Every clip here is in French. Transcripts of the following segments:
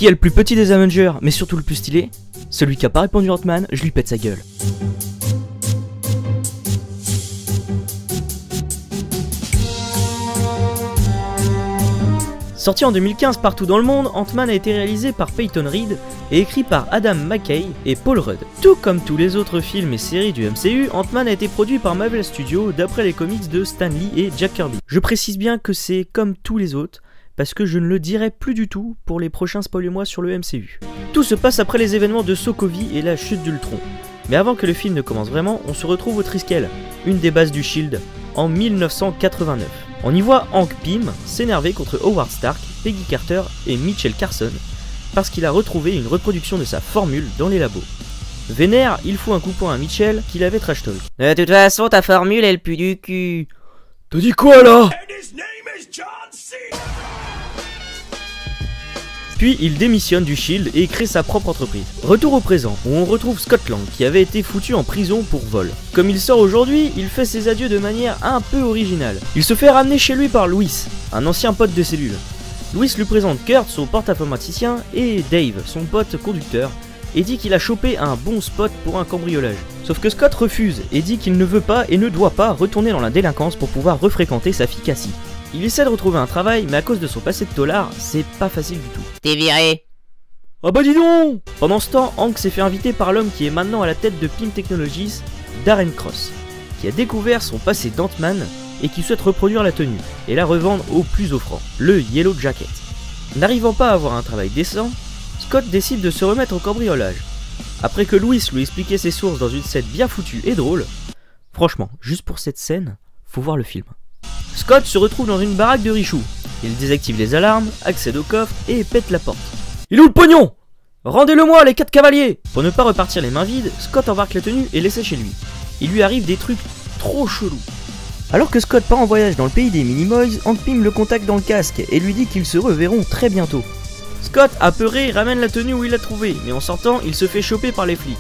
Qui est le plus petit des Avengers, mais surtout le plus stylé? Celui qui a pas répondu Ant-Man, je lui pète sa gueule. Sorti en 2015 partout dans le monde, Ant-Man a été réalisé par Peyton Reed et écrit par Adam McKay et Paul Rudd. Tout comme tous les autres films et séries du MCU, Ant-Man a été produit par Marvel Studios d'après les comics de Stan Lee et Jack Kirby. Je précise bien que c'est comme tous les autres, parce que je ne le dirai plus du tout pour les prochains spoil-moi sur le MCU. Tout se passe après les événements de Sokovie et la chute d'Ultron. Mais avant que le film ne commence vraiment, on se retrouve au Triskel, une des bases du SHIELD, en 1989. On y voit Hank Pym s'énerver contre Howard Stark, Peggy Carter et Mitchell Carson parce qu'il a retrouvé une reproduction de sa formule dans les labos. Vénère, il fout un coup de poing à Mitchell qu'il avait trash talk. De toute façon, ta formule elle pue du cul. T'as dit quoi là? Puis il démissionne du SHIELD et crée sa propre entreprise. Retour au présent, où on retrouve Scott Lang qui avait été foutu en prison pour vol. Comme il sort aujourd'hui, il fait ses adieux de manière un peu originale. Il se fait ramener chez lui par Louis, un ancien pote de cellule. Louis lui présente Kurt, son porte-informaticien, et Dave, son pote conducteur, et dit qu'il a chopé un bon spot pour un cambriolage. Sauf que Scott refuse et dit qu'il ne veut pas et ne doit pas retourner dans la délinquance pour pouvoir refréquenter sa fille Cassie. Il essaie de retrouver un travail, mais à cause de son passé de tôlard, c'est pas facile du tout. T'es viré. Ah bah dis donc! Pendant ce temps, Hank s'est fait inviter par l'homme qui est maintenant à la tête de Pym Technologies, Darren Cross, qui a découvert son passé d'Ant-Man et qui souhaite reproduire la tenue et la revendre au plus offrant, le Yellow Jacket. N'arrivant pas à avoir un travail décent, Scott décide de se remettre au cambriolage. Après que Louis lui expliquait ses sources dans une scène bien foutue et drôle, franchement, juste pour cette scène, faut voir le film. Scott se retrouve dans une baraque de richoux. Il désactive les alarmes, accède au coffre et pète la porte. Il est où le pognon? Rendez-le-moi les 4 cavaliers! Pour ne pas repartir les mains vides, Scott embarque la tenue et l'essaie chez lui. Il lui arrive des trucs trop chelous. Alors que Scott part en voyage dans le pays des Minimoys, Hank Pym le contacte dans le casque et lui dit qu'ils se reverront très bientôt. Scott, apeuré, ramène la tenue où il l'a trouvée, mais en sortant, il se fait choper par les flics.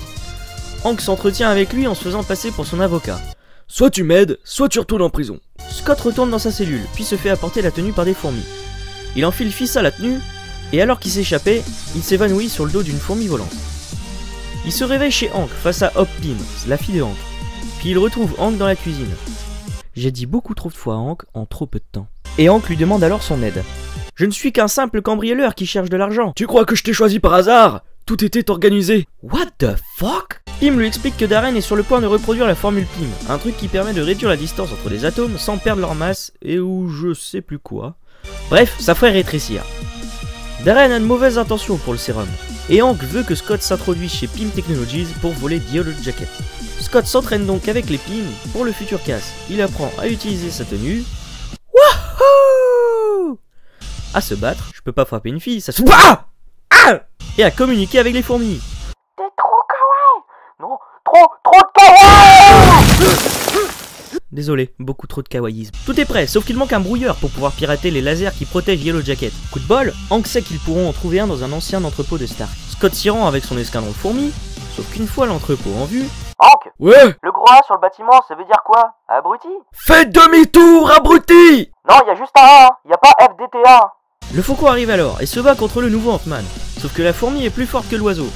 Hank s'entretient avec lui en se faisant passer pour son avocat. Soit tu m'aides, soit tu retournes en prison. Scott retourne dans sa cellule, puis se fait apporter la tenue par des fourmis. Il enfile Fissa la tenue, et alors qu'il s'échappait, il s'évanouit sur le dos d'une fourmi volante. Il se réveille chez Hank face à Hop Pym, la fille de Hank. Puis il retrouve Hank dans la cuisine. J'ai dit beaucoup trop de fois Hank en trop peu de temps. Et Hank lui demande alors son aide. Je ne suis qu'un simple cambrioleur qui cherche de l'argent. Tu crois que je t'ai choisi par hasard? Tout était organisé. What the fuck? Pym lui explique que Darren est sur le point de reproduire la formule Pym, un truc qui permet de réduire la distance entre les atomes sans perdre leur masse et ou je sais plus quoi. Bref, ça ferait rétrécir. Darren a de mauvaises intentions pour le sérum, et Hank veut que Scott s'introduise chez Pym Technologies pour voler Yellow Jacket. Scott s'entraîne donc avec les Pym pour le futur casse. Il apprend à utiliser sa tenue, wouhou, à se battre, je peux pas frapper une fille, ça se... et à communiquer avec les fourmis. T'es trop kawaii. Non, trop de kawaii. Désolé, beaucoup trop de kawaïisme. Tout est prêt, sauf qu'il manque un brouilleur pour pouvoir pirater les lasers qui protègent Yellow Jacket. Coup de bol, Hank sait qu'ils pourront en trouver un dans un ancien entrepôt de Stark. Scott s'y rend avec son escadron de fourmis, sauf qu'une fois l'entrepôt en vue... Hank, Ouais. le gros A sur le bâtiment, ça veut dire quoi? Abruti? Faites demi-tour, abruti! Non, y a juste un A, y a pas FDTA. Le faucon arrive alors et se bat contre le nouveau Ant-Man. Sauf que la fourmi est plus forte que l'oiseau.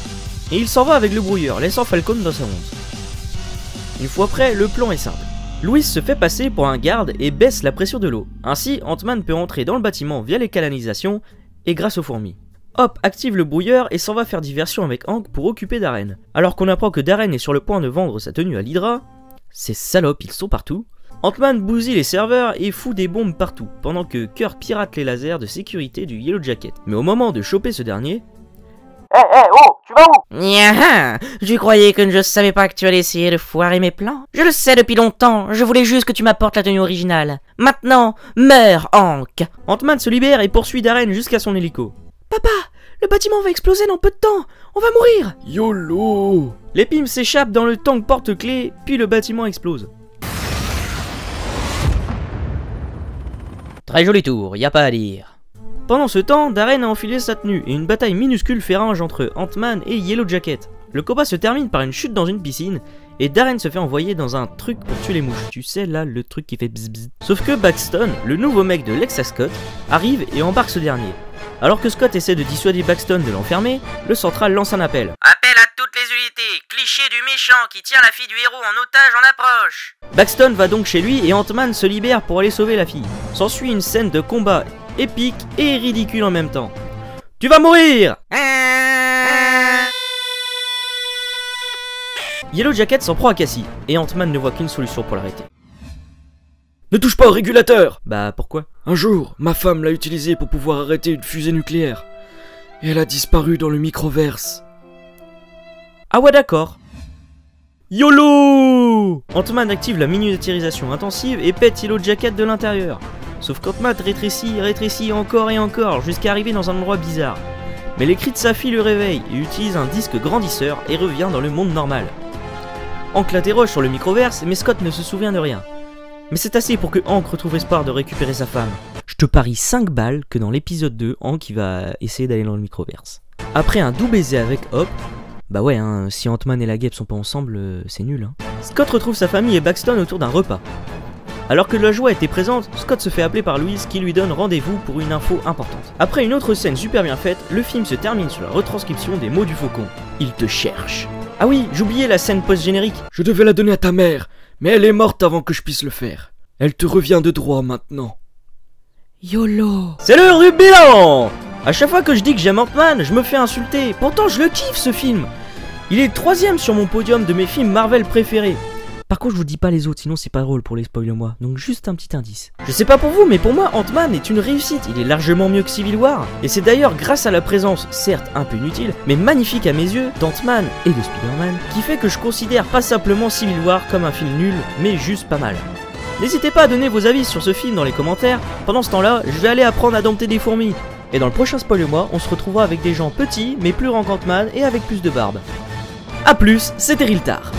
Et il s'en va avec le brouilleur, laissant Falcon dans sa honte. Une fois prêt, le plan est simple. Louis se fait passer pour un garde et baisse la pression de l'eau. Ainsi, Ant-Man peut entrer dans le bâtiment via les canalisations et grâce aux fourmis. Hop active le brouilleur et s'en va faire diversion avec Hank pour occuper Darren. Alors qu'on apprend que Darren est sur le point de vendre sa tenue à l'Hydra, ces salopes ils sont partout, Ant-Man bousille les serveurs et fout des bombes partout, pendant que Kurt pirate les lasers de sécurité du Yellow Jacket. Mais au moment de choper ce dernier... Oh, tu vas où? Nya, je croyais que je ne savais pas que tu allais essayer de foirer mes plans. Je le sais depuis longtemps, je voulais juste que tu m'apportes la tenue originale. Maintenant, meurs, Hank. Ant-Man se libère et poursuit Darren jusqu'à son hélico. Papa, le bâtiment va exploser dans peu de temps, on va mourir. YOLO. Les Pym s'échappent dans le tank porte-clés, puis le bâtiment explose. Très joli tour, y a pas à dire. Pendant ce temps, Darren a enfilé sa tenue et une bataille minuscule fait rage entre Ant-Man et Yellow Jacket. Le combat se termine par une chute dans une piscine et Darren se fait envoyer dans un truc pour tuer les mouches. Tu sais là, le truc qui fait bzz bzz. Sauf que Baxton, le nouveau mec de Lex Scott, arrive et embarque ce dernier. Alors que Scott essaie de dissuader Baxton de l'enfermer, le central lance un appel. Appel à toutes les unités. Cliché du méchant qui tient la fille du héros en otage en approche. Baxton va donc chez lui et Ant-Man se libère pour aller sauver la fille. S'ensuit une scène de combat épique et ridicule en même temps. Tu vas mourir! Yellow Jacket s'en prend à Cassie, et Ant-Man ne voit qu'une solution pour l'arrêter. Ne touche pas au régulateur! Bah pourquoi? Un jour, ma femme l'a utilisé pour pouvoir arrêter une fusée nucléaire. Et elle a disparu dans le microverse. Ah ouais d'accord. YOLO! Ant-Man active la miniaturisation intensive et pète Yellow Jacket de l'intérieur. Sauf qu'Ant-Man rétrécit encore et encore jusqu'à arriver dans un endroit bizarre. Mais les cris de sa fille le réveillent et utilise un disque grandisseur et revient dans le monde normal. Hank l'interroge sur le microverse mais Scott ne se souvient de rien. Mais c'est assez pour que Hank retrouve espoir de récupérer sa femme. Je te parie 5 balles que dans l'épisode 2, Hank il va essayer d'aller dans le microverse. Après un doux baiser avec Hop, bah ouais hein, si Ant-Man et la guêpe sont pas ensemble, c'est nul hein. Scott retrouve sa famille et Baxton autour d'un repas. Alors que la joie était présente, Scott se fait appeler par Louise qui lui donne rendez-vous pour une info importante. Après une autre scène super bien faite, le film se termine sur la retranscription des mots du faucon. Il te cherche. Ah oui, j'oubliais la scène post-générique. Je devais la donner à ta mère, mais elle est morte avant que je puisse le faire. Elle te revient de droit maintenant. YOLO. C'est l'heure du bilan. À chaque fois que je dis que j'aime Ant-Man, je me fais insulter. Pourtant je le kiffe ce film. Il est 3ème sur mon podium de mes films Marvel préférés. Par contre je vous dis pas les autres, sinon c'est pas drôle pour les spoil-moi. Donc juste un petit indice. Je sais pas pour vous, mais pour moi Ant-Man est une réussite. Il est largement mieux que Civil War. Et c'est d'ailleurs grâce à la présence, certes un peu inutile, mais magnifique à mes yeux, d'Ant-Man et de Spider-Man, qui fait que je considère pas simplement Civil War comme un film nul, mais juste pas mal. N'hésitez pas à donner vos avis sur ce film dans les commentaires. Pendant ce temps-là, je vais aller apprendre à dompter des fourmis. Et dans le prochain spoil-moi, on se retrouvera avec des gens petits, mais plus grands qu'Ant-Man et avec plus de barbe. A plus, c'était Riltar.